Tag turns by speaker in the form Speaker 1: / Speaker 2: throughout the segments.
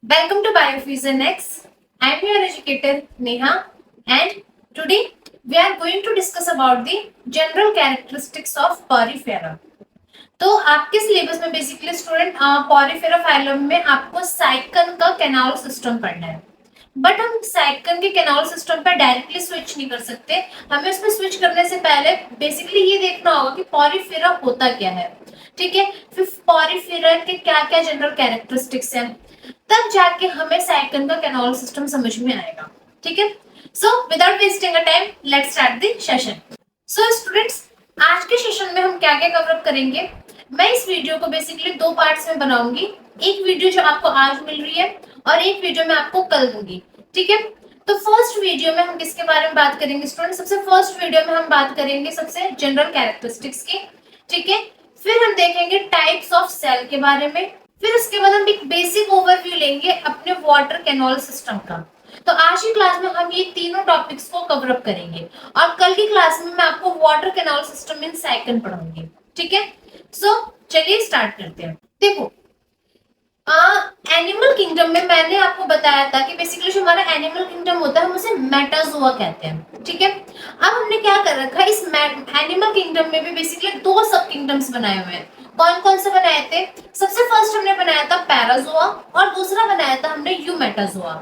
Speaker 1: Welcome to Biofusion X. I am your educator Neha, and today we are going to discuss about the general characteristics of Porifera. तो आपके syllabus में basically student Porifera phylum में आपको साइकन का canal system पढ़ना है, but हम साइकन के कैनाल सिस्टम पर डायरेक्टली स्विच नहीं कर सकते। हमें उसमें स्विच करने से पहले बेसिकली ये देखना होगा कि पॉरीफेरा होता क्या है, ठीक है। फिर पॉरीफेरा के क्या क्या जनरल कैरेक्टरिस्टिक्स हैं, तब जाके हमें साइकन का कैनाल सिस्टम समझ में आएगा, ठीक है। So without wasting a time let's start the session. So students, आज के सेशन में हम क्या क्या कवर अप करेंगे। मैं इस वीडियो को बेसिकली दो पार्ट्स में बनाऊंगी। एक वीडियो जो आपको आज मिल रही है और एक वीडियो मैं आपको कल दूंगी, ठीक है। तो फर्स्ट वीडियो में हम किसके बारे में बात करेंगे स्टूडेंट? सबसे फर्स्ट वीडियो में हम बात करेंगे सबसे जनरल कैरेक्टरिस्टिक्स की, ठीक है। फिर हम देखेंगे टाइप्स ऑफ सेल के बारे में। फिर उसके बाद हम एक बेसिक ओवरव्यू लेंगे अपने वाटर कैनल सिस्टम का। तो आज की क्लास में हम ये तीनों टॉपिक्स को कवर अप करेंगे और कल की क्लास में मैं आपको वाटर कैनल सिस्टम इन साइकन पढ़ाऊंगी, ठीक है। सो चलिए स्टार्ट करते हैं। देखो, एनिमल किंगडम में मैंने आपको बताया था कि बेसिकली जो हमारा एनिमल किंगडम होता है हम उसे मेटाजोआ कहते हैं, ठीक है। अब हमने क्या कर रखा है, इस एनिमल किंगडम में भी बेसिकली दो सब किंगडम्स बनाए हुए हैं। कौन कौन से बनाए थे? सबसे फर्स्ट हमने बनाया था पैराजोआ और दूसरा बनाया था हमने यूमेटाजोआ।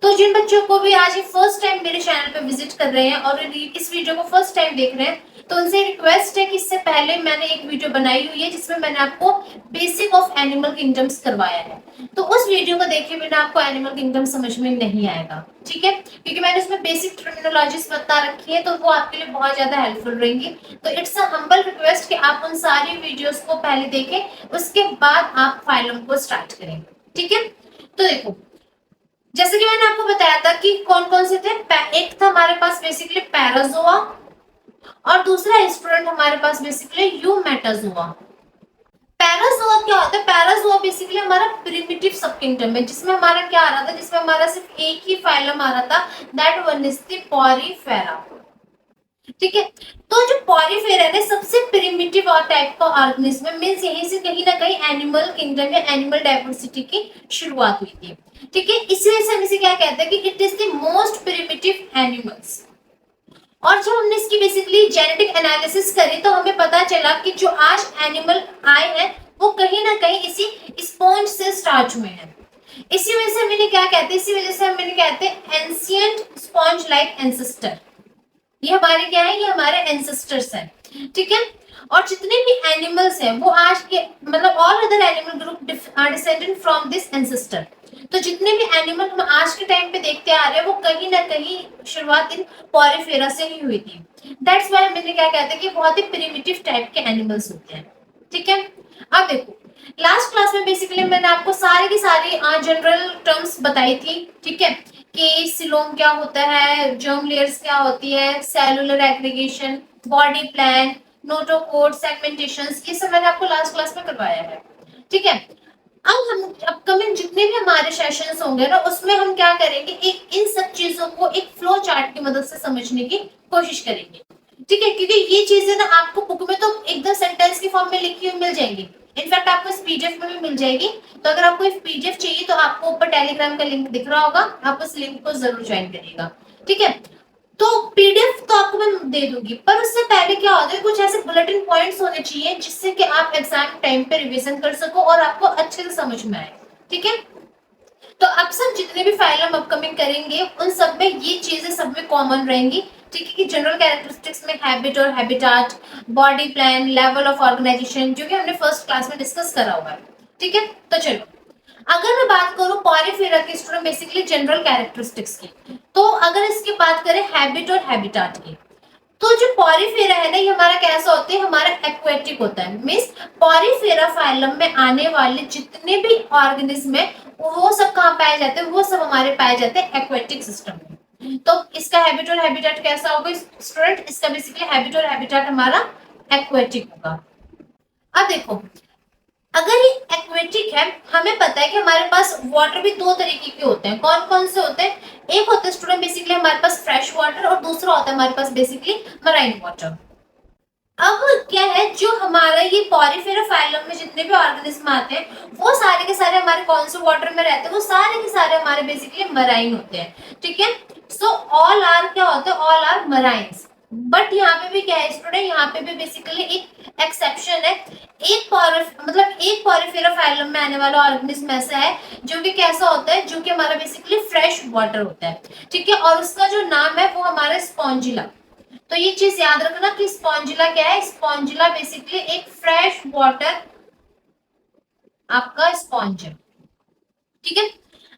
Speaker 1: तो जिन बच्चों को भी आज फर्स्ट टाइम मेरे चैनल पे विजिट कर रहे हैं और इस वीडियो को फर्स्ट टाइम देख रहे हैं, तो उनसे रिक्वेस्ट है कि इससे पहले मैंने एक वीडियो बनाई हुई है जिसमें मैंने आपको बेसिक ऑफ एनिमल किंगडम्स करवाया है। तो उस वीडियो को देखे बिना आपको एनिमल किंगडम समझ में नहीं आएगा, ठीक है, क्योंकि मैंने उसमें बेसिक टर्मिनोलॉजीज बता रखी है, तो वो आपके लिए बहुत ज्यादा हेल्पफुल रहेंगी। तो इट्स अ हम्बल रिक्वेस्ट कि आप उन सारी वीडियोस को पहले देखें, उसके बाद आप फाइलम को स्टार्ट करें, ठीक है। तो देखो, जैसे कि मैंने आपको बताया था कि कौन कौन से थे। एक था हमारे पास बेसिकली पैराजोआ और दूसरा स्टूडेंट हमारे पास बेसिकली यूमेटाजोआ। पैराजोआ क्या होता है? पैराजोआ बेसिकली हमारा प्रिमिटिव सब किंगडम है, जिसमें हमारा क्या आ रहा था, जिसमें हमारा सिर्फ एक ही फाइलम आ रहा था, that one is the Porifera, ठीक है। तो जो पॉरीफेरा है सबसे प्रिमिटिव और टाइप का ऑर्गेनिज्म मींस यहीं से कहीं ना कहीं एनिमल किंगडम या एनिमल डाइवर्सिटी की शुरुआत हुई थी, ठीक है। इसी वजह से हम इसे क्या कहते हैं कि it is the most primitive animals. और जब हमने इसकी बेसिकली जेनेटिक एनालिसिस करी तो हमें पता चला कि जो आज एनिमल आए हैं वो कहीं ना कहीं इसी स्पॉन्ज से स्टार्ट हुए हैं। इसी वजह से मैंने क्या कहते हैं, इसी वजह से हम कहते हैं एंशिएंट स्पॉन्ज लाइक एंसेस्टर। ये हमारे क्या है? ये हमारे एंसेस्टर्स हैं, ठीक है। और जितने भी एनिमल्स हैं वो आज के मतलब all other animal group are descendant from this ancestor. तो जितने भी एनिमल हम आज के टाइम पे देखते आ रहे हैं वो कहीं ना कहीं शुरुआत इन पॉरीफेरा से ही हुई थी। दैट्स व्हाई मैंने क्या कहते हैं कि बहुत ही प्रिमिटिव टाइप के एनिमल्स होते हैं, ठीक है। अब देखो, लास्ट क्लास में बेसिकली मैंने आपको सारी की सारी जनरल टर्म्स बताई थी, ठीक है, कि सिलोम क्या होता है, जर्म लेयर्स क्या होती है, cellular aggregation, body plan, notochord, segmentations, ये सब मैंने आपको लास्ट क्लास में करवाया है, ठीक है। अब हम अपकमिंग जितने भी हमारे सेशंस होंगे ना उसमें हम क्या करेंगे, एक इन सब चीजों को एक फ्लो चार्ट की मदद से समझने की कोशिश करेंगे, ठीक है, क्योंकि ये चीजें ना आपको बुक में तो एकदम सेंटेंस की फॉर्म में लिखी हुई मिल जाएंगी, इनफैक्ट आपको इस पीडीएफ में भी मिल जाएगी। तो अगर आपको इस पीडीएफ चाहिए तो आपको ऊपर टेलीग्राम का लिंक दिख रहा होगा, आप उस लिंक को जरूर ज्वाइन करिएगा, ठीक है। तो पीडीएफ तो आपको मैं दे दूंगी, पर उससे पहले क्या होता है, कुछ ऐसे बुलेटिन पॉइंट्स होने चाहिए जिससे कि आप एग्जाम टाइम पे रिवीजन कर सको और आपको अच्छे से समझ में आए, ठीक है। तो अब सब जितने भी फाइल हम अपकमिंग करेंगे उन सब में ये चीजें सब में कॉमन रहेंगी, ठीक है, कि जनरल कैरेक्टरिस्टिक्स में हैबिट और habitat, body plan, level of organisation, जो कि हमने फर्स्ट क्लास में डिस्कस करा हुआ है, ठीक है। तो चलो, अगर मैं बात करूं पॉरीफेरा की स्टूडेंट बेसिकली जनरल कैरेक्टरिस्टिक्स की, तो अगर इसकी बात करें हैबिट और हैबिटाट की, तो जो पॉरीफेरा है ना ये हमारा कैसा होता है, हमारा एक्वेटिक होता है। मींस पॉरीफेरा फाइलम में आने वाले जितने भी ऑर्गेनिज्म है वो सब कहाँ पाए जाते हैं, वो सब हमारे पाए जाते हैं एक्वेटिक सिस्टम में। तो इसका हैबिट और हैबिटाट कैसा होगा स्टूडेंट? इसका बेसिकली हैबिट और हैबिटाट हमारा एक्वेटिक होगा। अब देखो, अगर ये एक्वेटिक है, हमें पता है कि हमारे पास वाटर भी दो तरीके के होते हैं। कौन कौन से होते हैं? एक होता है स्टूडेंट बेसिकली हमारे पास फ्रेश वाटर और दूसरा होता है हमारे पास बेसिकली मराइन वाटर। अब क्या है, जो हमारा ये पॉरीफेरा फाइलम में जितने भी ऑर्गेनिज्म आते हैं वो सारे के सारे हमारे कौन से वाटर में रहते हैं, वो सारे के सारे हमारे बेसिकली मराइन होते हैं। ठीक है, सो ऑल आर क्या होता है, ऑल आर मराइन्स। बट यहाँ पे भी क्या है स्टूडेंट, यहाँ पे भी बेसिकली एक एक्सेप्शन है। एक पॉरीफेरा फाइलम में आने वाला ऑर्गेनिज्म ऐसा है जो कि कैसा होता है, जो कि हमारा बेसिकली फ्रेश वाटर होता है। ठीक है, और उसका जो नाम है वो हमारा स्पॉन्जिला। तो ये चीज याद रखना कि स्पॉन्जिला क्या है, स्पॉन्जिला बेसिकली एक फ्रेश वाटर आपका स्पॉन्ज है। ठीक है,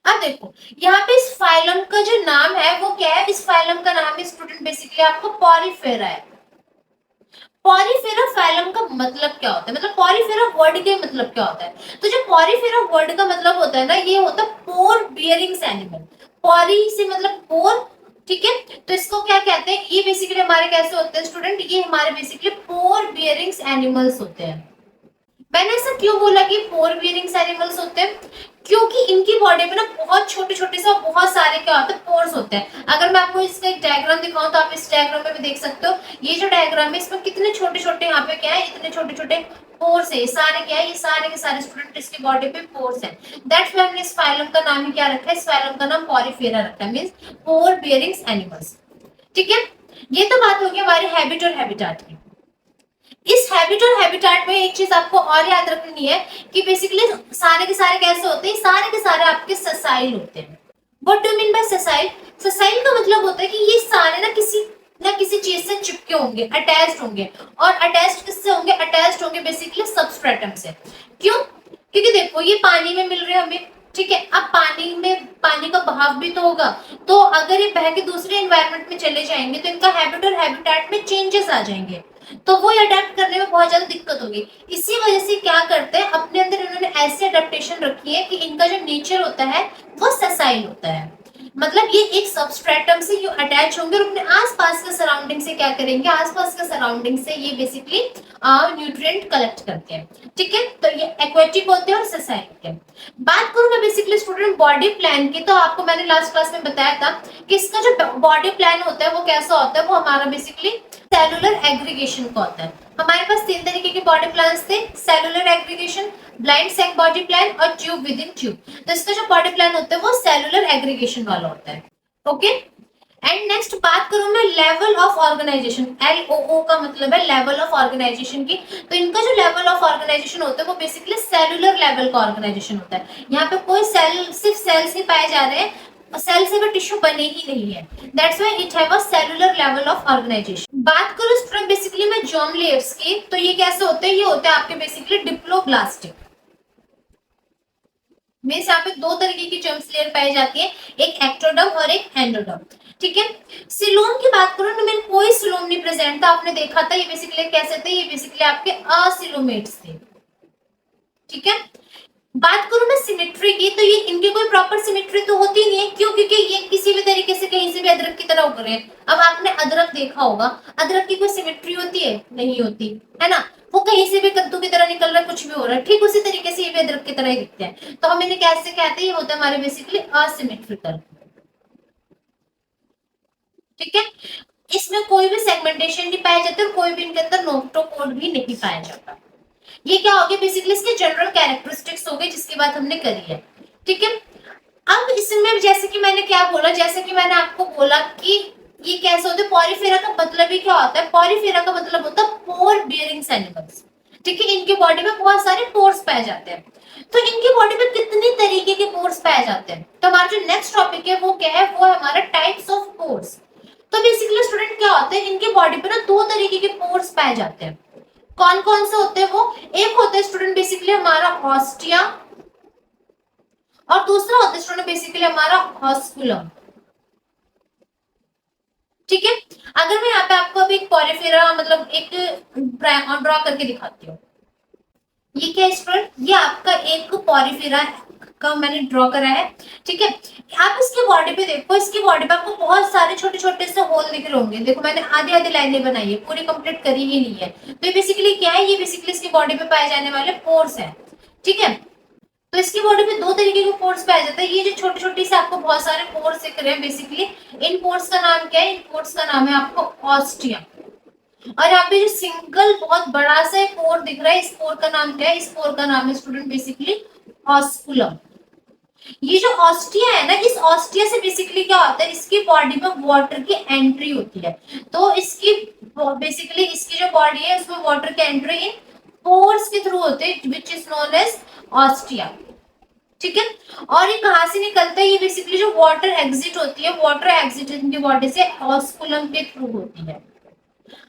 Speaker 1: अब देखो यहाँ पे इस फाइलम का जो नाम है वो क्या है, इस फाइलम का नाम है स्टूडेंट बेसिकली आपको पॉरीफेरा है। पॉरीफेरा फाइलम का मतलब क्या होता है, मतलब पॉरीफेरा वर्ड के मतलब क्या होता है। तो जो पॉरीफेरा वर्ड का मतलब होता है ना, ये होता है पोर बियरिंग्स एनिमल। पॉरी से मतलब पोर। ठीक है, तो इसको क्या कहते हैं, ये बेसिकली हमारे कैसे होते हैं स्टूडेंट, ये हमारे बेसिकली पोर बियरिंग्स एनिमल्स होते हैं। मैंने ऐसा क्यों बोला कि पोर बियरिंग्स एनिमल्स होते हैं, क्योंकि इनकी बॉडी में ना बहुत छोटे छोटे से बहुत सारे क्या होते हैं, पोर्स होते हैं। अगर मैं आपको इसका एक डायग्राम दिखाऊं तो आप इस डायग्राम में भी देख सकते हो, ये जो डायग्राम है इसमें कितने छोटे छोटे यहाँ पे क्या है, इतने छोटे छोटे पोर्स है। ये सारे क्या है, ये सारे के सारे स्टूडेंट इसकी बॉडी पे पोर्स है। दैट्स व्हाई हमने इस फाइलम का नाम ही क्या रखा है, इस फाइलम का नाम पॉरीफेरा रखा है, मींस पोर बियरिंग्स एनिमल्स। ठीक है, ये तो बात होगी हमारी हैबिट और हैबिटाट की। इस हैबिट और हैबिटाट में एक चीज आपको और याद रखनी है कि बेसिकली सारे के सारे कैसे होते हैं, सारे के सारे आपके ससाइल होते हैं। व्हाट डू मीन बाय ससाइल, ससाइल का मतलब होता है कि ये सारे ना किसी चीज से चिपके होंगे, अटैच्ड होंगे। और अटैच्ड किससे होंगे, अटैच्ड होंगे बेसिकली सबस्ट्रेटम से। क्यों, क्योंकि देखो ये पानी में मिल रहे हैं हमें। ठीक है, अब पानी में पानी का बहाव भी तो होगा, तो अगर ये बह के दूसरे एनवायरनमेंट में चले जाएंगे तो इनका हैबिट और हैबिटेट में चेंजेस आ जाएंगे, तो वो अडेप्ट करने में बहुत ज्यादा दिक्कत होगी। इसी वजह से क्या करते हैं, अपने अंदर इन्होंने ऐसी अडेप्टेशन रखी है कि इनका जो नेचर होता है वो ससाइल होता है। मतलब ये एक सबस्ट्रेटम से ये अटैच होंगे और अपने आसपास के सराउंडिंग से क्या करेंगे, आसपास के सराउंडिंग से ये बेसिकली न्यूट्रिएंट कलेक्ट करते हैं। ठीक है, तो ये एक्वेटिक होते हैं और ससाइल होते हैं। बात करूं मैं बेसिकली स्टूडेंट बॉडी प्लान की, तो आपको मैंने लास्ट क्लास में बताया था कि इसका जो बॉडी प्लान होता है वो कैसा होता है, वो हमारा बेसिकली सेलुलर एग्रीगेशन का होता है। हमारे पास 3 तरीके के बॉडी प्लान्स थे, cellular aggregation, blind sac body plan और ट्यूब विद इन ट्यूब। तो इसका जो बॉडी प्लान होता है वो सेलुलर एग्रीगेशन वाला होता है। ओके, एंड नेक्स्ट बात करूं मैं लेवल ऑफ ऑर्गेनाइजेशन, LOO का मतलब है लेवल ऑफ ऑर्गेनाइजेशन की। तो इनका जो लेवल ऑफ ऑर्गेनाइजेशन होता है वो बेसिकली सेलुलर लेवल का ऑर्गेनाइजेशन होता है। यहाँ पे कोई सेल, सिर्फ सेल्स ही पाए जा रहे हैं, सेल से भी टिश्यू बने ही नहीं है। That's why it have a cellular level of organisation. बात करूं स्टूडेंट बेसिकली मैं जर्म लेयर्स की, तो ये कैसे होते हैं, ये होते हैं आपके बेसिकली डिप्लोब्लास्टिक। मीन्स यहाँ पे 2 तरीके की जर्म लेयर पाई जाती है, एक एक्टोडर्म और एक एंडोडर्म। ठीक है, सिलोम की बात करूं तो मेरे कोई सिलोम नहीं प्रेजेंट था, आपने देखा था। ये बेसिकली कैसे थे, ये बेसिकली आपके असिलोमेट्स थे। ठीक है, बात करूं मैं सिमेट्री की, तो ये इनकी कोई प्रॉपर सिमेट्री तो होती नहीं है। क्यों, क्योंकि ये किसी भी तरीके से कहीं से भी अदरक की तरह उग रहे हैं। अब आपने अदरक देखा होगा, अदरक की कोई सिमेट्री होती है, नहीं होती है ना। वो कहीं से भी कद्दू की तरह निकल रहा है, कुछ भी हो रहा है, ठीक उसी तरीके से ये भी अदरक की तरह ही दिखते हैं। तो हम इन्हें कैसे कहते हैं, ये होता है हमारे बेसिकली असिमेट्रिकल। ठीक है, इसमें कोई भी सेगमेंटेशन नहीं पाया जाता और कोई भी इनके अंदर नोक्टोकोड भी नहीं पाया जाता। ये क्या हो गया बेसिकली इसके जनरल कैरेक्टरिस्टिक्स हो गए जिसकी बात हमने करी है। ठीक है, अब इसमें जैसे कि मैंने क्या बोला, जैसे कि मैंने आपको बोला कि ये कैसे होते हैं, पॉरीफेरा का मतलब ही क्या होता है, पॉरीफेरा का मतलब होता है पोर बियरिंग्स एनिमल्स। ठीक है, इनके बॉडी में बहुत सारे पोर्स पाए जाते हैं। तो इनकी बॉडी में कितनी तरीके के पोर्स पाए जाते हैं, तो हमारा जो नेक्स्ट टॉपिक है वो क्या है, वो है हमारा टाइप्स ऑफ पोर्स। तो बेसिकली स्टूडेंट क्या होता है, इनके बॉडी पे ना 2 तरीके के पोर्स पाए जाते हैं। कौन कौन से होते हैं वो, एक होता है स्टूडेंट बेसिकली हमारा ऑस्टिया और दूसरा होता है स्टूडेंट बेसिकली हमारा ऑस्कुलम। ठीक है, अगर मैं यहाँ पे आपको अभी एक पॉरीफेरा मतलब एक ड्रॉ करके दिखाती हूँ, ये क्या है स्टूडेंट, ये आपका एक पॉरीफेरा का मैंने ड्रॉ करा है। ठीक है, आप इसकी बॉडी पे देखो, इसकी बॉडी पे आपको बहुत सारे छोटे छोटे से होल दिख रहे होंगे। देखो मैंने आधी आधी लाइनें बनाई है, पूरी कंप्लीट करी ही नहीं है। तो ये बेसिकली क्या है, ये बेसिकली इसकी बॉडी पे पाए जाने वाले पोर्स है। ठीक है, तो इसकी बॉडी पे 2 तरीके के पोर्स पाए जाते हैं। ये जो छोटी छोटी से आपको बहुत सारे पोर्स दिख रहे हैं बेसिकली, इन पोर्स का नाम क्या है, इन पोर्स का नाम है आपको ऑस्टिया। और यहाँ पे जो सिंगल बहुत बड़ा सा एक पोर दिख रहा है, इस पोर का नाम क्या है? इस पोर का नाम है स्टूडेंट बेसिकली ऑस्कुलम। ये जो ऑस्टिया है ना, इस ऑस्टिया से बेसिकली क्या होता है, इसकी बॉडी में वाटर की एंट्री होती है। तो इसकी बेसिकली इसकी जो बॉडी है उसमें वाटर की एंट्री इन पोर्स के थ्रू होते हैं, which is known as ostia. ठीक है। और ये कहाँ से निकलता है? ये बेसिकली जो वाटर एग्जिट होती है, वाटर एग्जिट इनकी बॉडी से ऑस्कुलम के थ्रू होती है।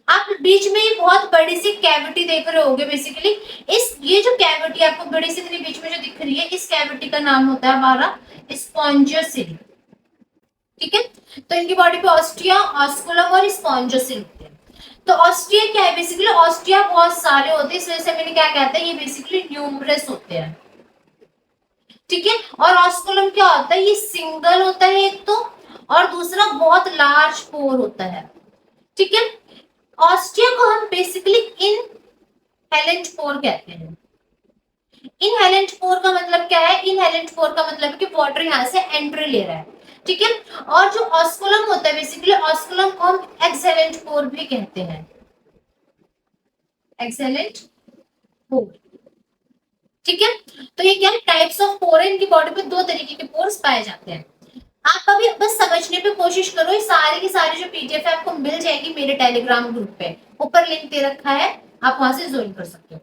Speaker 1: आप बीच में ये बहुत बड़ी सी कैविटी देख रहे होगे बेसिकली। इस ये जो कैविटी आपको बड़ी सी इतनी बीच में जो दिख रही है, इस कैविटी का नाम होता है हमारा स्पॉन्जियोसिल। ठीक है। तो इनकी बॉडी पे ऑस्टिया, ऑस्कुलम और स्पॉन्जियोसिल होते हैं। तो ऑस्टिया क्या है? बेसिकली ऑस्टिया बहुत सारे होते हैं, इस वजह से मैंने क्या कहता है, ये बेसिकली न्यूमरस होते हैं। ठीक है। और ऑस्कुलम क्या होता है? ये सिंगल होता है एक तो, और दूसरा बहुत लार्ज पोर होता है। ठीक है। ऑस्टिया को हम बेसिकली इनहेलेंट पोर कहते हैं। इनहेलेंट पोर का मतलब क्या है? इनहेलेंट पोर का मतलब कि वाटर यहाँ से एंट्री ले रहा है। ठीक है। और जो ऑस्कुलम होता है बेसिकली, ऑस्कुलम को हम एक्सेलेंट पोर भी कहते हैं। एक्सेलेंट पोर। ठीक है। तो ये क्या है? टाइप्स ऑफ पोर है, इनकी बॉडी पे दो तरीके के पोर्स पाए जाते हैं। आप अभी बस समझने पे कोशिश करो, ये सारे की सारी जो पीडीएफ है आपको मिल जाएगी मेरे टेलीग्राम ग्रुप पे, ऊपर लिंक दे रखा है, आप वहां से ज्वाइन कर सकते हो।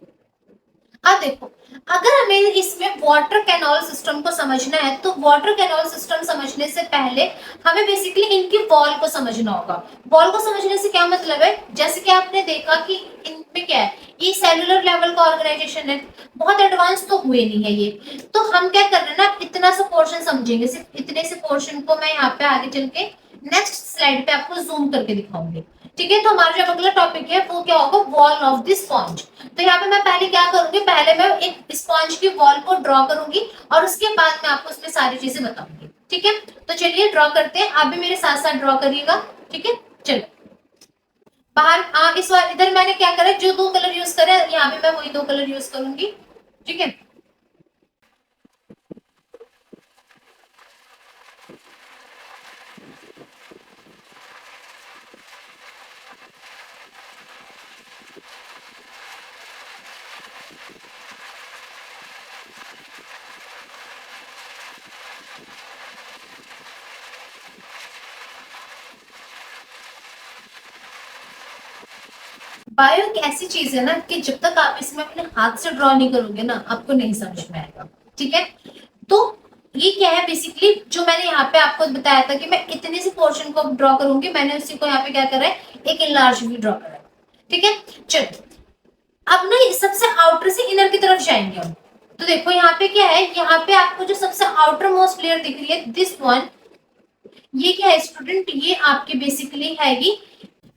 Speaker 1: अब देखो, अगर हमें इसमें वाटर कैनल सिस्टम को समझना है, तो वाटर कैनल सिस्टम समझने से पहले हमें बेसिकली इनकी वॉल को समझना होगा। वॉल को समझने से क्या मतलब है? जैसे कि आपने देखा कि इनमें क्या है, ये सेलुलर लेवल का ऑर्गेनाइजेशन है, बहुत एडवांस तो हुए नहीं है ये। तो हम क्या कर रहे हैं ना, इतना सा पोर्शन समझेंगे, सिर्फ इतने से पोर्शन को मैं यहाँ पे आगे चल के नेक्स्ट स्लाइड पे आपको जूम करके दिखाऊंगी। ठीक है। तो हमारा जो अगला टॉपिक है वो क्या होगा? Wall of the sponge. तो यहाँ पे मैं पहले क्या करूंगी, पहले मैं एक स्पॉन्ज की वॉल को ड्रॉ करूंगी और उसके बाद मैं आपको उसमें सारी चीजें बताऊंगी। ठीक है। तो चलिए ड्रॉ करते हैं, आप भी मेरे साथ साथ ड्रॉ करिएगा। ठीक है। चलो बाहर इस बार इधर मैंने क्या करा, जो दो कलर यूज करे यहाँ पे मैं वही दो कलर यूज करूंगी। ठीक है। बायो एक ऐसी चीज है ना कि जब तक आप इसमें अपने हाथ से ड्रॉ नहीं करोगे ना, आपको नहीं समझ में आएगा। ठीक है। तो ये क्या है बेसिकली, जो मैंने यहाँ पे आपको बताया था कि मैं इतने से पोर्शन को ड्रॉ करूंगी, मैंने उसी को यहाँ पे क्या करा है, एक इनलार्ज व्यू ड्रॉ करा है। ठीक है। चलो अब ना सबसे आउटर से इनर की तरफ जाएंगे हम। तो देखो यहाँ पे क्या है, यहाँ पे आपको जो सबसे आउटर मोस्ट लेयर दिख रही है, दिस वन, ये क्या है स्टूडेंट? ये आपके बेसिकली हैगी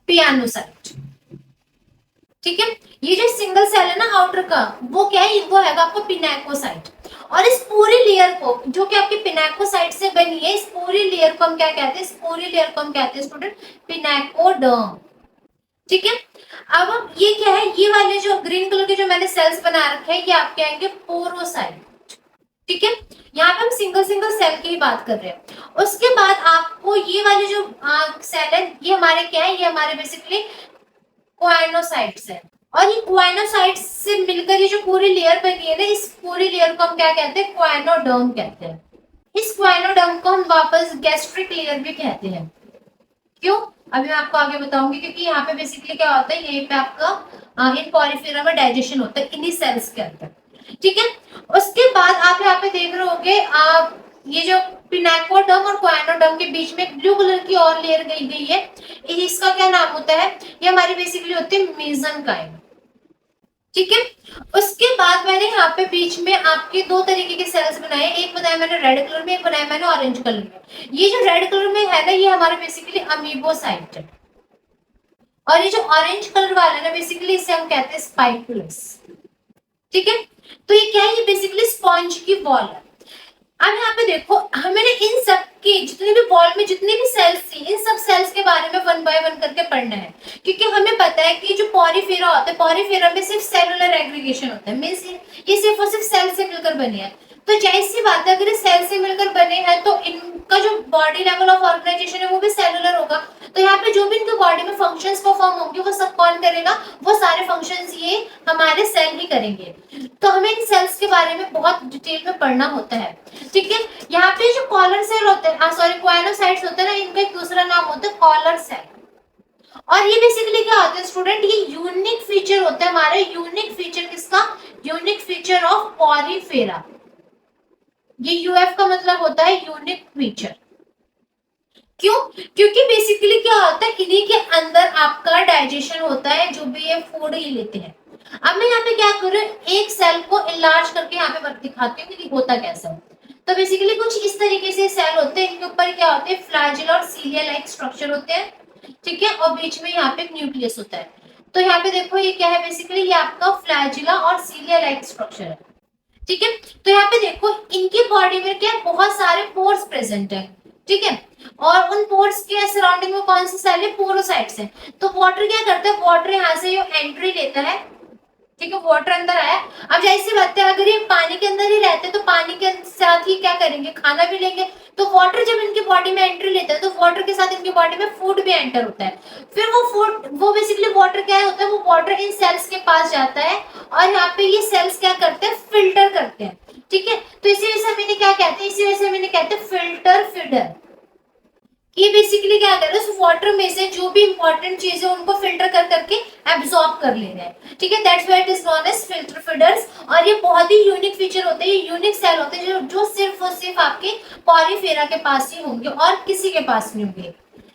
Speaker 1: पियानोसाइट। ठीक है। ये जो सिंगल सेल है ना आउटर का, वो क्या है, वो है आपको पिनेकोसाइट। और इस पूरी लेयर को, जो कि आपकी पिनेकोसाइट से बनी है, इस पूरी लेयर को हम क्या कहते हैं? इस पूरी लेयर को हम कहते हैं स्टूडेंट पिनेकोडर्म। ठीक है। अब ये क्या है, ये वाले जो ग्रीन कलर के जो मैंने सेल्स बना रखे हैं, ये आपके आएंगे पोरोसाइट। ठीक है। यहाँ पे हम सिंगल सिंगल सेल की ही बात कर रहे हैं। उसके बाद आपको ये वाले जो सेल है, ये हमारे क्या है, ये हमारे बेसिकली क्वाइनोसाइट्स है। और ये क्वाइनोसाइट्स से मिलकर ये जो पूरी लेयर बनी है ना, इस पूरी लेयर को हम क्या कहते हैं? क्वाइनोडर्म कहते हैं। इस क्वाइनोडर्म को हम वापस गैस्ट्रिक लेयर भी कहते हैं। क्यों? अभी मैं आपको आगे बताऊंगी, क्योंकि यहाँ पे बेसिकली क्या होता है, यहीं पे आपका इन पॉरीफेरा में डाइजेशन होता है इन्हीं सेल्स के अंदर। ठीक है। उसके बाद आप यहाँ पे देख रहे होंगे, आप ये जो पिनेकोडर्म और क्वाइनोडर्म के बीच में ब्लू कलर की और लेयर गई है, इसका क्या नाम होता है? ये हमारी बेसिकली होती है मेसेनकाइम। ठीक है। उसके बाद मैंने यहाँ पे बीच में आपके दो तरीके के सेल्स बनाए, एक बनाया मैंने रेड कलर में, एक बनाया मैंने ऑरेंज कलर में। ये जो रेड कलर में है ना, ये हमारे बेसिकली अमीबोसाइट है। और ये जो ऑरेंज कलर वाला है ना, बेसिकली इसे हम कहते हैं स्पाइकुलस। ठीक है। तो ये क्या है? ये बेसिकली स्पॉन्ज की वॉल है। अब यहाँ पे देखो, हमें इन सब के जितने भी वॉल में जितने भी सेल्स थी, इन सब सेल्स के बारे में वन बाय वन करके पढ़ना है, क्योंकि हमें पता है कि जो पॉरीफेरा होता है, पॉरीफेरा में सिर्फ सेलुलर एग्रीगेशन होता है, मींस ये सिर्फ और सिर्फ सेल से मिलकर बने हैं। तो जाहिर सी बात है, अगर ये सेल से मिलकर बने हैं तो इनका जो बॉडी लेवल ऑफ ऑर्गेनाइजेशन है वो भी सेलुलर होगा। तो यहाँ पे जो भी इनके बॉडी में फंक्शंस परफॉर्म होंगे वो सब कौन करेगा, वो सारे फंक्शंस ये हमारे सेल ही करेंगे। तो हमें इन सेल्स के बारे में बहुत डिटेल में पढ़ना होता है, ठीक है। यहाँ पे जो कॉलर सेल होते हैं, सॉरी क्वाइनोसाइट्स होते हैं ना, इनका एक दूसरा नाम होता है कॉलर सेल। और ये बेसिकली क्या होता है स्टूडेंट, ये यूनिक फीचर होता है हमारे, यूनिक फीचर किसका, यूनिक फीचर ऑफ पॉलीफेरा। ये यूएफ का मतलब होता है यूनिक फीचर। क्यों, क्योंकि बेसिकली क्या होता है, इन्हीं के अंदर आपका डाइजेशन होता है, जो भी ये फूड ही लेते हैं। अब मैं यहाँ पे क्या कर रही हूँ, एक सेल को इलाज करके यहाँ पे दिखाती हूँ कि होता कैसा है। तो बेसिकली कुछ इस तरीके से सेल होते हैं, इनके ऊपर क्या होते हैं, फ्लैजिला और सीलिया लाइक स्ट्रक्चर होते हैं, ठीक है, और बीच में यहाँ पे न्यूक्लियस होता है। तो यहाँ पे देखो ये क्या है, बेसिकली ये आपका फ्लैजिला और सीलिया लाइक स्ट्रक्चर है, ठीक है। तो यहाँ पे देखो इनकी बॉडी में क्या है, बहुत सारे पोर्स प्रेजेंट है, ठीक है, और उन पोर्स के सराउंडिंग में कौन सी सेल है, पोरोसाइट्स है। तो वाटर क्या करता है, वाटर यहाँ से ये एंट्री लेता है, ठीक है, वाटर अंदर आया। अब जाहिर सी बात है, अगर ये पानी के अंदर ही रहते तो पानी के साथ ही क्या करेंगे, खाना भी लेंगे। तो वाटर जब इनकी बॉडी में एंट्री लेता है तो वाटर के साथ इनकी बॉडी में फूड भी एंटर होता है। फिर वो फूड, वो बेसिकली वाटर क्या होता है, वो वाटर इन सेल्स के पास जाता है और यहाँ पे ये सेल्स क्या करते हैं, फिल्टर करते हैं, ठीक है। तो इसी वजह से हम इन्हें क्या कहते हैं, इसी वजह से हम इन्हें कहते हैं फिल्टर फीडर। ये बेसिकली क्या कर रहे हैं, उस वाटर में से जो भी इंपॉर्टेंट चीजें उनको फिल्टर कर करके एब्सॉर्ब कर ले रहे हैं, ठीक है। That's why it is known as filter feeders. और ये बहुत ही यूनिक फीचर होते हैं, ये यूनिक सेल होते हैं जो सिर्फ और सिर्फ आपके पॉलीफेरा के पास ही होंगे और किसी के पास नहीं होंगे,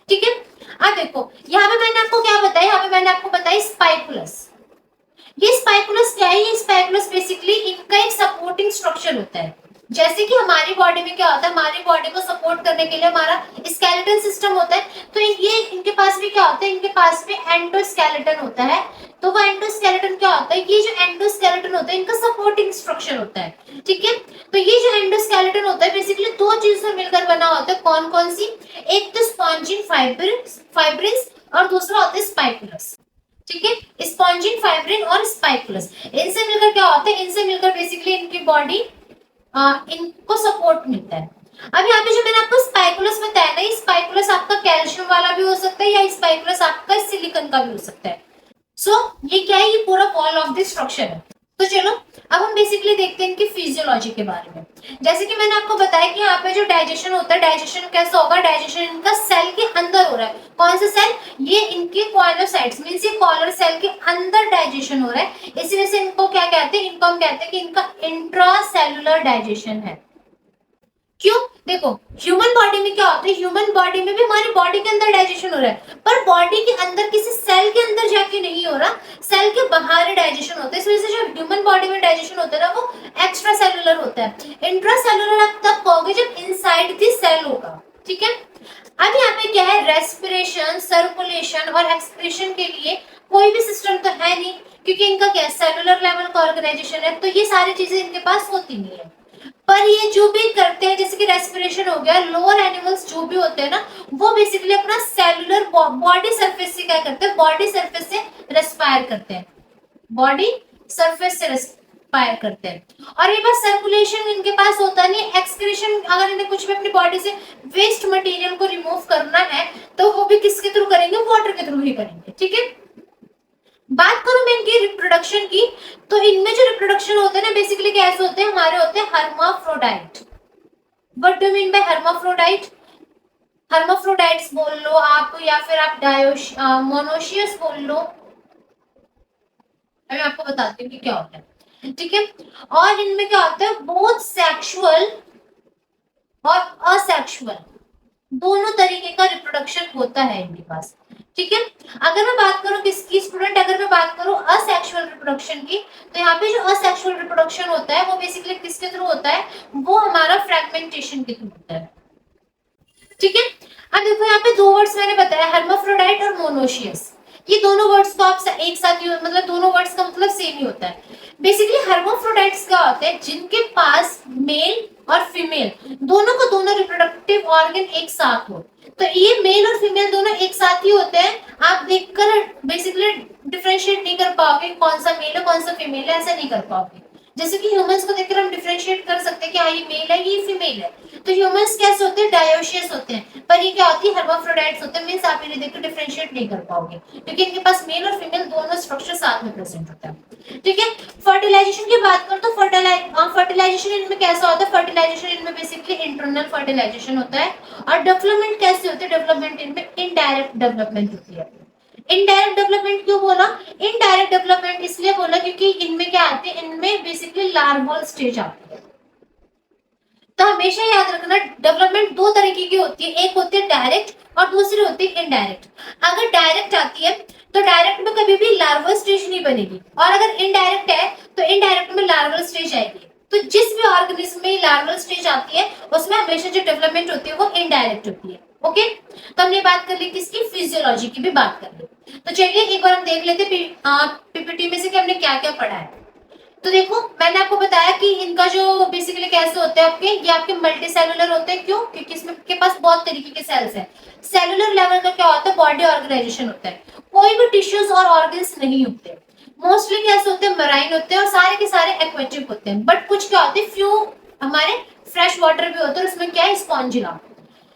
Speaker 1: ठीक है। अब देखो यहाँ पे मैंने आपको क्या बताया, यहाँ पे मैंने आपको बताया स्पाइकुलस। ये स्पाइकुलस क्या है, ये स्पाइकुलस बेसिकली इनका एक सपोर्टिंग स्ट्रक्चर होता है। जैसे कि हमारी बॉडी में क्या होता है, हमारी बॉडी को सपोर्ट करने के लिए हमारा स्केलेटन सिस्टम होता है, तो ये इनके पास भी क्या होता है, इनके पास में एंडोस्केलेटन होता है। तो वो एंडोस्केलेटन क्या होता है, ये जो एंडोस्केलेटन होता है इनका सपोर्टिंग स्ट्रक्चर होता है, ठीक है। तो ये जो एंडोस्केलेटन होता है बेसिकली दो चीजों से मिलकर बना होता है, कौन कौन सी, एक तो स्पॉन्जिन फाइब्रिन्स और दूसरा होता है स्पाइकुलस, ठीक है, स्पॉन्जिन फाइब्रिन और स्पाइकुलस। इनसे मिलकर क्या होता है, इनसे मिलकर बेसिकली इनकी बॉडी इनको सपोर्ट मिलता है। अब यहाँ पे जो मैंने आपको स्पाइकुलस बताया ना, स्पाइकुलस आपका कैल्शियम वाला भी हो सकता है या स्पाइकुलस आपका सिलिकॉन का भी हो सकता है। सो ये क्या है, ये पूरा वॉल ऑफ द स्ट्रक्चर है। तो चलो अब हम बेसिकली देखते हैं इनकी फिजियोलॉजी के बारे में। जैसे कि मैंने आपको बताया कि यहाँ पे जो डाइजेशन होता है, डाइजेशन कैसा होगा, डाइजेशन इनका सेल के अंदर हो रहा है। कौन सा सेल, ये इनके कॉइनोसाइट्स मींस ये कॉलर सेल के अंदर डाइजेशन हो रहा है। इसी वजह से इनको क्या कहते हैं, इनको हम कहते हैं कि इनका इंट्रासेलुलर डाइजेशन है। क्यों, देखो ह्यूमन बॉडी में क्या होता है, ह्यूमन बॉडी में भी हमारी बॉडी के अंदर डाइजेशन हो रहा है, पर बॉडी के अंदर किसी सेल के अंदर जाके नहीं हो रहा, सेल के बाहर डाइजेशन होता है। इस वजह से जो ह्यूमन बॉडी में डाइजेशन होता है ना, वो एक्स्ट्रा सेलुलर होता है। इंट्रासेलुलर आप तब कहोगे जब इनसाइड द सेल होगा, ठीक है। अब यहाँ पे क्या है, रेस्पिरेशन, सर्कुलेशन और एक्सक्रीशन के लिए कोई भी सिस्टम तो है नहीं, क्योंकि इनका क्या सेलुलर लेवल का ऑर्गेनाइजेशन है, तो ये सारी चीजें इनके पास होती नहीं है। पर ये जो भी करते हैं, जैसे कि रेस्पिरेशन हो गया, लोअर एनिमल्स जो भी होते हैं ना, वो बेसिकली अपना सेलुलर बॉडी सरफेस से क्या करते हैं, बॉडी सरफेस से रेस्पायर करते हैं, बॉडी सरफेस से रेस्पायर करते हैं। और ये बस सर्कुलेशन इनके पास होता नहीं, एक्सक्रीशन अगर इन्हें कुछ भी अपनी बॉडी से वेस्ट मटेरियल को रिमूव करना है तो वो भी किसके थ्रू करेंगे, वाटर के थ्रू ही करेंगे, ठीक है। बात करूं मैं इनकी रिप्रोडक्शन की, तो इनमें जो रिप्रोडक्शन होते हैं ना बेसिकली कैसे होते हैं, हमारे होते हैं hermaphrodite. What do mean by hermaphrodite, hermaphrodites बोल लो आप, या फिर आप मोनोशियस बोल लो। मैं आपको बताती हूँ कि क्या होता है, ठीक है। और इनमें क्या होता है, बोथ सेक्सुअल और असेक्सुअल दोनों तरीके का रिप्रोडक्शन होता है इनके पास, ठीक है। अगर मैं बात करूं किसकी स्टूडेंट, अगर मैं बात करूं असेक्सुअल रिप्रोडक्शन की, तो यहाँ पे जो असेक्सुअल रिप्रोडक्शन होता है वो बेसिकली किसके थ्रू होता है, वो हमारा फ्रैगमेंटेशन के थ्रू होता है, ठीक है। अब देखो यहाँ पे दो वर्ड्स मैंने बताया, हर्माफ्रोडाइट और मोनोशियस। ये दोनों वर्ड्स को आप एक साथ मतलब दोनों वर्ड्स का मतलब सेम ही होता है। बेसिकली हर्माफ्रोडाइट्स क्या होते हैं, जिनके पास मेल और फीमेल दोनों को दोनों रिप्रोडक्टिव ऑर्गन एक साथ हो। तो ये मेल और फीमेल दोनों एक साथ ही होते हैं, आप देखकर बेसिकली डिफरेंशिएट नहीं कर पाओगे कौन सा मेल है कौन सा फीमेल है, ऐसा नहीं कर पाओगे, जैसे कि ह्यूमंस को देखकर हम डिफरेंशिएट कर सकते हैं कि हाँ ये मेल है ये फीमेल है। तो ह्यूमंस कैसे होते हैं, डायोशियस होते हैं, पर ये क्या होती है, हर्माफ्रोडाइट्स होते हैं। मींस आप इन्हें देखकर डिफरेंशिएट नहीं कर पाओगे क्योंकि इनके पास मेल और फीमेल दोनों स्ट्रक्चर साथ में प्रेजेंट होता है। ठीक है, फर्टिलाइजेशन की बात करो तो फर्टिलाइजेशन इनमें कैसा होता है, फर्टिलाइजेशन इनमें बेसिकली इंटरनल फर्टिलाइजेशन होता है। और डेवलपमेंट कैसे होती है, डेवलपमेंट इनमें इनडायरेक्ट डेवलपमेंट होती है। इनडायरेक्ट डेवलपमेंट क्यों बोला, इनडायरेक्ट डेवलपमेंट इसलिए बोला क्योंकि इनमें क्या आते हैं, इनमें बेसिकली लार्वल स्टेज आती है। तो हमेशा याद रखना डेवलपमेंट दो तरीके की होती है, एक होती है डायरेक्ट और दूसरी होती है इनडायरेक्ट। अगर डायरेक्ट आती है तो डायरेक्ट में कभी भी लार्वल स्टेज नहीं बनेगी, और अगर इनडायरेक्ट है तो इनडायरेक्ट में लार्वल स्टेज आएगी। तो जिस भी ऑर्गेनिज्म में लार्वल स्टेज आती है उसमें हमेशा जो डेवलपमेंट होती है वो इनडायरेक्ट होती है। ओके, तो हमने बात कर ली किसकी, फिजियोलॉजी की भी बात कर ली। तो चलिए एक बार हम देख लेते पीपीटी में से कि हमने क्या क्या पढ़ा है। तो देखो मैंने आपको बताया कि इनका जो बेसिकली कैसे होते हैं आपके, ये आपके मल्टी सेलुलर होते हैं। क्यों, क्योंकि इसमें के पास बहुत तरीके के सेल्स हैं। सेलुलर लेवल का क्या होता है, बॉडी ऑर्गेनाइजेशन होता है, कोई भी टिश्यूज और ऑर्गन्स नहीं होते। मोस्टली कैसे होते हैं, मराइन होते हैं और सारे के सारे एक्वेटिक होते हैं। बट कुछ क्या होते हैं, फ्यू हमारे फ्रेश वाटर भी होते हैं, उसमें क्या है, स्पॉन्जिला।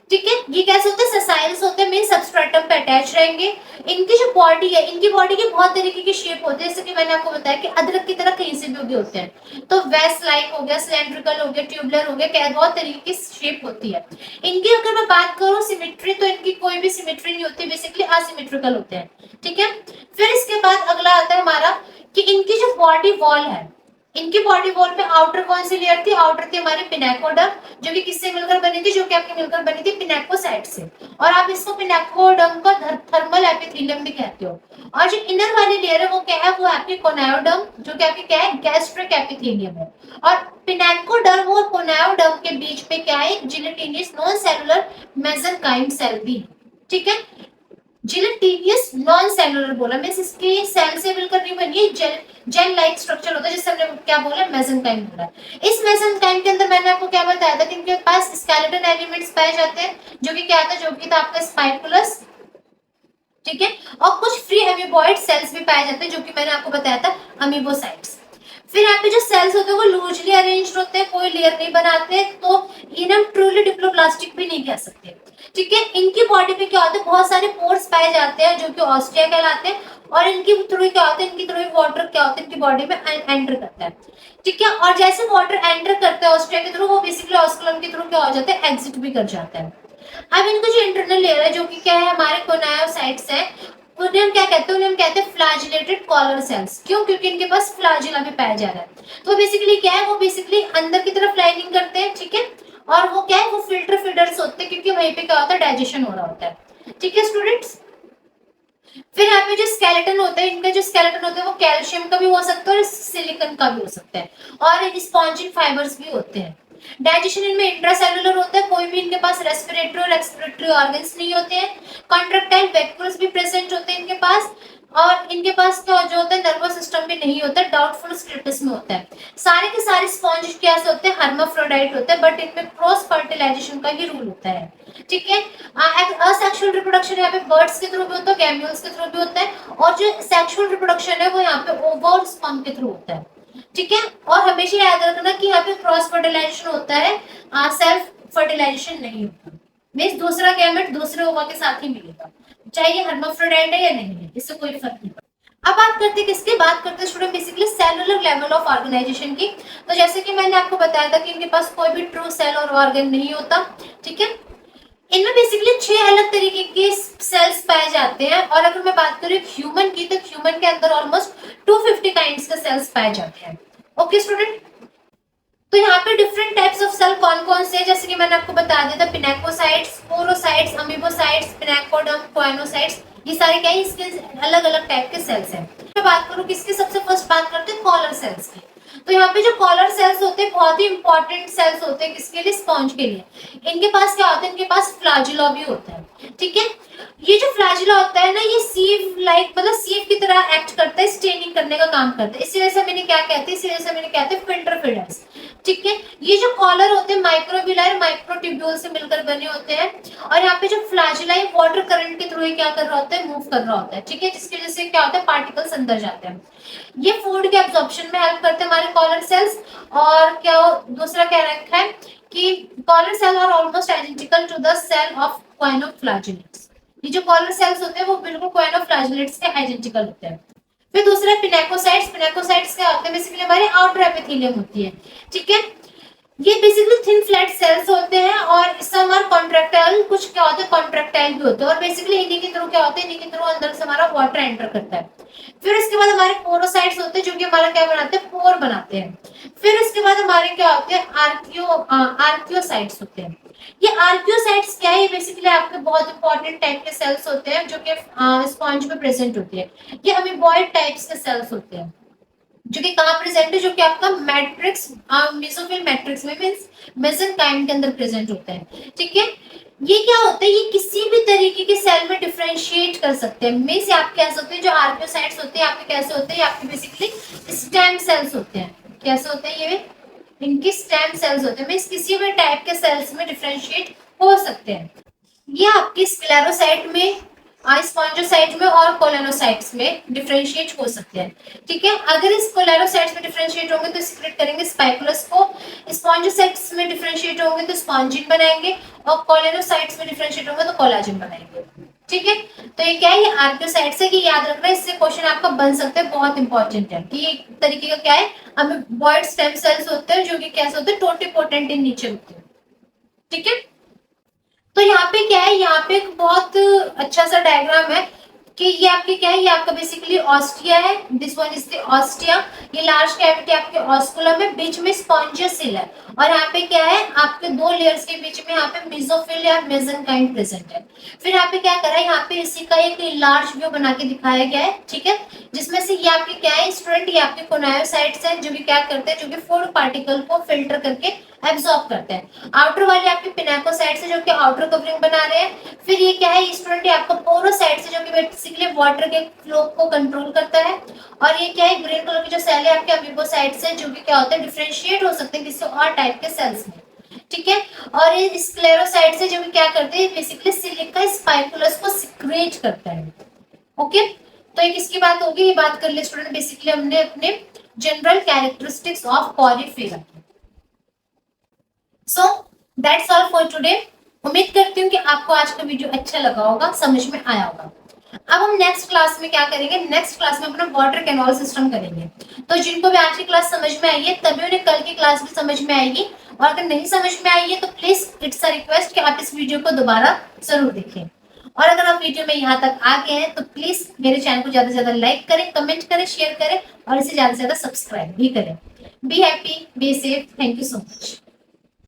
Speaker 1: ठीक है, ये कैसे होते हैं, सेसाइल्स होते हैं, मीन सबस्ट्रेटम पे अटैच रहेंगे। इनकी जो बॉडी है, इनकी बॉडी की बहुत तरीके की शेप होती है, जैसे कि मैंने आपको बताया कि अदरक की तरह कहीं से भी उगे होते हैं। तो वेस्ट लाइक हो गया, सिलेंड्रिकल हो गया, ट्यूबुलर हो गया, बहुत तरीके की शेप होती है इनकी। अगर मैं बात करूं सिमेट्री, तो इनकी कोई भी सिमेट्री नहीं होती, बेसिकली असिमेट्रिकल होते हैं। ठीक है, फिर इसके बाद अगला आता है हमारा कि इनकी जो बॉडी वॉल है, इनकी बॉडी वॉल में आउटर कौन सी लेयर थी, आउटर थी हमारी पिनेकोडर्म, जो कि किससे मिलकर बनी थी, जो कि आपकी मिलकर बनी थी पिनेकोसाइट से। और आप इसको पिनेकोडर्म का थर्मल एपिथेलियम भी कहते हो। और जो इनर वाली लेयर है वो क्या है, वो आपकी कोनायोडर्म, जो कि आपकी क्या है, गैस्ट्रिक एपिथेलियम है। और पिनेकोडर्म और कोनायोडर्म के बीच में क्या है, gelatinous non cellular mesenchyme cell भी। ठीक है, जिलेटिनियस नॉन सेलुलर बोला, मींस इसके सेल से मिलकर नहीं बनी है, जेल लाइक स्ट्रक्चर होता है, जिससे हमने क्या बोला, मेसेनकाइम बोला। इस मेसेनकाइम के अंदर मैंने आपको क्या बताया था कि इनके पास स्केलेटन एलिमेंट्स पाए जाते हैं, जो कि क्या था, जो कि था आपका स्पाइकुलस। ठीक है, और कुछ फ्री एमीबॉइड सेल्स भी पाए जाते हैं, जो कि मैंने आपको बताया था अमीबोसाइट्स। फिर यहाँ पे जो सेल्स होते हैं वो लूजली अरेंज्ड होते हैं, कोई लेयर नहीं बनाते, तो इन्हें हम ट्रूली डिप्लोप्लास्टिक भी नहीं कह सकते। ठीक है, इनकी बॉडी पे क्या होता है, बहुत सारे पोर्स पाए जाते हैं, जो कि ऑस्टिया कहलाते हैं। और इनकी थ्रू क्या होता है, इनकी थ्रू वाटर क्या होता है, इनकी बॉडी में एंटर करता है। ठीक है, और जैसे वाटर एंटर करता है ऑस्टिया के थ्रू, वो बेसिकली ऑस्कुलम के थ्रू क्या हो जाता है, एग्जिट भी कर जाता है। अब इनको जो इंटरनल लेयर है, जो कि क्या है, हमारे कोनायोसाइट्स है, उन्हें हम क्या कहते हैं, उन्हें हम कहते हैं फ्लैजिलेटेड कॉलर सेल्स। क्यों, क्योंकि इनके पास फ्लैजिला भी पाया जा रहा है। तो बेसिकली क्या है, वो बेसिकली अंदर की तरफ लाइनिंग करते हैं। ठीक है, और वो क्या है, वो फिल्टर फीडर्स होते हैं, क्योंकि वहीं पे क्या होता है, डाइजेशन हो रहा होता है। ठीक है स्टूडेंट्स, फिर यहाँ पे जो स्केलेटन होता है, इनका जो स्केलेटन होता है वो कैल्शियम का भी हो सकता है और सिलिकॉन का भी हो सकता है, और स्पॉन्जिन फाइबर्स भी होते हैं। डाइजेशन इनमें इंट्रासेलुलर होता है, कोई भी इनके पास रेस्पिरेटरी और एक्सपिरेटरी ऑर्गन्स नहीं होते हैं। कॉन्ट्रैक्टाइल वैक्यूल्स भी प्रेजेंट होते हैं इनके पास, और इनके पास क्या जो होता है, नर्वस सिस्टम भी नहीं होता, डाउटफुल स्टेटस में होता है। सारे के सारे स्पॉन्ज क्या होते हैं, हर्माफ्रोडाइट होते हैं, बट इनमें क्रॉस फर्टिलाइजेशन का ही रूल होता है। ठीक है, असेक्सुअल रिप्रोडक्शन यहाँ पे बर्ड्स के थ्रू भी होता है, गैम्यूल्स के थ्रू भी होता है, और जो सेक्सुअल रिप्रोडक्शन है वो यहाँ पे ओवा और स्पर्म के थ्रू होता है। ठीक है, और हमेशा याद रखना कि यहाँ पे क्रॉस फर्टिलाइजेशन होता है, सेल्फ फर्टिलाइजेशन नहीं होता। मींस दूसरा गैमेट दूसरे ओवा के साथ ही मिलेगा, चाहे ये हर्माफ्रोडाइट है या नहीं है, इससे कोई फर्क नहीं पड़ता। अब बात करते हैं किसकी, बात करते हैं student basically cellular level of organisation की। तो जैसे कि मैंने आपको बताया था कि इनके पास कोई भी ट्रू सेल और ऑर्गन नहीं होता। ठीक है, इनमें बेसिकली 6 अलग तरीके के सेल्स पाए जाते हैं, और अगर मैं बात करूं ह्यूमन की, तो ह्यूमन के अंदर ऑलमोस्ट 250 काइंड्स के सेल्स पाए जाते हैं। ओके स्टूडेंट, तो यहाँ पे डिफरेंट टाइप्स ऑफ सेल कौन कौन से हैं, जैसे कि मैंने आपको बता दिया था, pinacocytes, sporozoites, amoebocytes, pinacoderm, coenocytes, ये सारे क्या है, इसके अलग अलग टाइप के सेल्स हैं। मैं बात करूं किसकी, सबसे फर्स्ट बात करते हैं कॉलर सेल्स की। तो यहाँ पे जो कॉलर सेल्स होते हैं बहुत ही इंपॉर्टेंट सेल्स होते हैं, किसके लिए, स्पॉन्ज के लिए। इनके पास क्या होता है, इनके पास फ्लैजिला भी होता है। ठीक है, ये जो फ्लैजिला होता है ना, ये सीव लाइक मतलब सीव की तरह एक्ट करता है, स्टेनिंग करने का काम करता है। इसी वजह से मैंने क्या कहते हैं, इसी वजह से मैंने कहते हैं फिल्टर फीडर्स। ठीक है, ये जो कॉलर होते हैं माइक्रोविलार माइक्रोट्यूब्यूल से मिलकर बने होते हैं, और यहाँ पे जो फ्लैजिला है वाटर करंट के थ्रू क्या कर रहा होता है, मूव कर रहा होता है। ठीक है, जिसकी वजह से क्या होता है, पार्टिकल्स अंदर जाते हैं। ये फूड के एब्जॉर्प्शन में हेल्प करते हैं हमारे कॉलर सेल्स। और क्या दूसरा क्या रखा है कि collar cell are almost identical to the cell of choanoflagellates. ये जो कॉलर सेल्स होते हैं वो बिल्कुल क्वाइनोफ्लैजिलेट्स के आइडेंटिकल होते हैं। फिर दूसरा पिनेकोसाइट्स। पिनेकोसाइट्स क्या होते हैं, बेसिकली हमारे आउटर एपिथेलियम होती है। ठीक है, ये बेसिकली थिन फ्लैट सेल्स होते हैं, और सम आर कॉन्ट्रैक्टाइल, कुछ क्या होते हैं कॉन्ट्रैक्टाइल भी होते हैं, और बेसिकली इन्हीं के थ्रू क्या होते हैं, इन्हीं के थ्रू अंदर से हमारा वाटर एंटर करता है। फिर इसके बाद हमारे पोरोसाइट्स होते हैं जो कि हमारा क्या बनाते हैं, पोर बनाते हैं। फिर इसके बाद हमारे क्या होते हैं, आर्कियोसाइट्स होते हैं। ये आर्कियोसाइट्स क्या है, ये बेसिकली आपके बहुत इंपॉर्टेंट टाइप के सेल्स होते हैं जो कि स्पॉन्ज में प्रेजेंट होती है। ये अमीबॉइड टाइप्स के सेल्स होते हैं जो कि कहाँ प्रेजेंट है, जो कि आपका मैट्रिक्स मेसोफिल मैट्रिक्स में मींस मेसेनकाइम के अंदर प्रेजेंट होता है। ठीक है, ये क्या होता है, ये किसी भी तरीके के सेल में डिफरेंशिएट कर सकते हैं। मींस आप कह सकते हैं जो आर्कियोसाइट्स होते हैं आपके कैसे होते हैं, आपके बेसिकली स्टेम सेल्स होते हैं। कैसे होते हैं ये, इनके स्टेम सेल्स होते हैं, मींस किसी भी टाइप के सेल्स में डिफरेंशिएट हो सकते हैं। ये आपके स्क्लेरोसाइट में, स्पॉन्जोसाइट में और कोलेनोसाइट्स में डिफरेंशिएट हो सकते हैं। ठीक है, अगर इस कोलेनोसाइट्स में डिफरेंशिएट होंगे तो सिक्रेट करेंगे स्पाइकुलस को, स्पॉन्जोसाइट्स में डिफरेंशिएट होंगे तो स्पॉन्जिन बनाएंगे, और कोलेनोसाइट्स में डिफरेंशिएट होंगे तो कोलाजिन बनाएंगे। ठीक है, तो ये क्या है, ये आर्कियोसाइट्स है, कि याद रखना है, इससे क्वेश्चन आपका बन सकता है, बहुत इंपॉर्टेंट है। कि एक तरीके का क्या है, अमीबॉइड स्टेम सेल्स होते हैं जो कि कैसे होते हैं, टोटिपोटेंट इन नेचर होते हैं। ठीक है, तो यहाँ पे क्या है, यहाँ पे एक बहुत अच्छा सा डायग्राम है कि ये आपके क्या है, ये आपका बेसिकली ऑस्टिया है, this one is the ostia. ये लार्ज कैविटी आपके ऑस्कुलम है, बीच में स्पॉन्जियस सेल है, और यहाँ पे क्या है, आपके दो लेयर्स के बीच में यहाँ पे मेसोफिल या मेसेनकाइम प्रेजेंट है। फिर यहाँ पे क्या करा है, यहाँ पे इसी का एक लार्ज व्यू बना के दिखाया गया है। ठीक है, जिसमें से ये आपके क्या है, स्टूडेंट, ये आपके कोनायोसाइट्स हैं जो कि क्या करते हैं, जो कि फूड पार्टिकल को फिल्टर करके एब्सॉर्ब करते हैं। आउटर वाले आपके पिनेकोसाइट्स है जो कि आउटर कवरिंग बना रहे हैं। फिर ये क्या है, स्टूडेंट, ये आपका पोरोसाइट्स है जो कि बेसिकली वाटर के फ्लो को कंट्रोल करता है। और ये क्या है, ग्रीन कलर की जो सेल है आपके अमीबोसाइट्स है जो कि क्या होते हैं, डिफरेंशिएट हो सकते हैं किसी और टाइप के सेल्स में। ठीक है, और ये स्क्लेरोसाइट्स है जो कि क्या करते हैं, बेसिकली सिलिका स्पाइकुलस को सिक्रेट करता है। ओके, तो ये किसकी बात होगी, ये बात कर ले स्टूडेंट, बेसिकली हमने अपने general characteristics of Porifera. So that's all for today. उम्मीद करती हूँ कि आपको आज का वीडियो अच्छा लगा होगा, समझ में आया होगा। अब हम नेक्स्ट क्लास में क्या करेंगे, नेक्स्ट क्लास में अपना वाटर कैनॉल सिस्टम करेंगे। तो जिनको भी आज की क्लास समझ में आई है तभी उन्हें कल की क्लास भी समझ में आएगी, और अगर नहीं समझ में आई है तो प्लीज इट्स अ रिक्वेस्ट कि आप इस वीडियो को दोबारा जरूर देखें। और अगर आप वीडियो में यहाँ तक आ गए हैं तो प्लीज मेरे चैनल को ज्यादा से ज्यादा लाइक करें, कमेंट करें, शेयर करें, और इसे ज्यादा से ज्यादा सब्सक्राइब भी करें। Be happy, be safe, thank you so much.